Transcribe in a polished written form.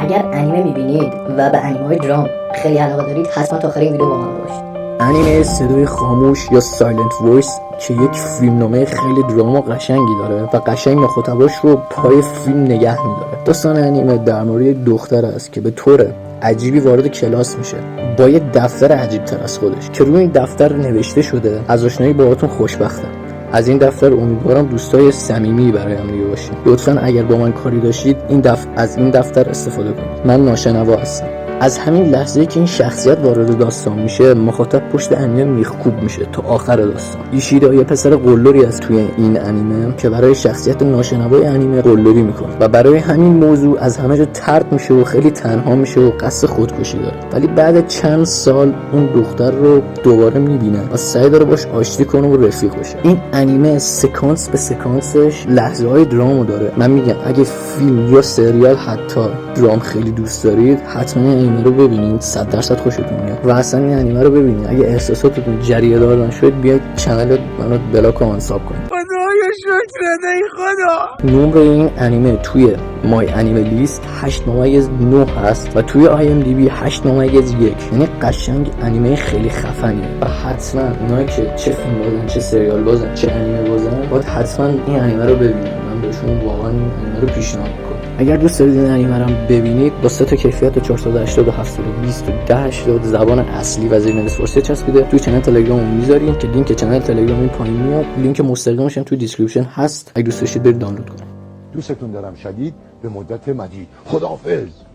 اگر انیمه میبینید و به انیمه‌های درام خیلی علاقه دارید حتما تا آخر این ویدیو با من باشید. انیمه صدای خاموش یا سایلنت وایس که یک فیلمنامه خیلی دراما قشنگی داره و قشنگ مخاطباش رو پای فیلم نگه میداره. داستان انیمه در مورد یک دختر است که به طور عجیبی وارد کلاس میشه با یک دفتر عجیب تر از خودش که روی این دفتر نوشته شده از آشنایی باهاتون خوشبختم. از این دفتر امیدوارم دوستای صمیمی برای هم دیگه باشید. لطفاً اگر با من کاری داشتید از این دفتر استفاده کنید. من ناشنوا هستم. از همین لحظه‌ای که این شخصیت وارد داستان میشه مخاطب پشت انیمه میخکوب میشه تا آخر داستان. ایشیدا یه پسر قلدری از توی این انیمه که برای شخصیت ناشنوای انیمه قلدری میکنه و برای همین موضوع از همه جا طرد میشه و خیلی تنها میشه و قصد خودکشی داره. ولی بعد چند سال اون دختر رو دوباره میبینه و سعی داره باش آشتی کنه و رفیق بشه. این انیمه سکانس به سکانسش لحظه‌های درامو داره. من میگم اگه فیلم یا سریال حتی درام خیلی دوست دارید حتما این انیمه رو ببینید، 100% خوشتون میاد. و اصلا این انیمه رو ببینید اگه احساساتتون جریه دار نشد بیاید کانال منو بلاک و آنساب کنید. خدایا شکر ای خدا. نمره این انیمه توی مای انیمه لیست 8.9 هست و توی آی ام دی بی 8.1. یعنی قشنگ انیمه خیلی خفنیه و حتما اونایی که چه فیلم بازن چه سریال بازن چه انیمه بازن باید حتما این انیمه رو ببینید. من بهشون واقعا این انیمه رو پیشنهاد میکنم. اگر دوست دارید این انیمه رو ببینید با 3 تا کیفیت 480 و 720 و 1080 زبان اصلی و زیرنویس فارسی چسبیده توی کانال تلگرام میذاریم که لینک کانال تلگرام این پایین میاد. لینک مستقیمش هم توی دیسکریپشن هست. اگه دوست داشتید برید دانلود کنید. دوستتون دارم شدید. به مدت مدید. خداحافظ.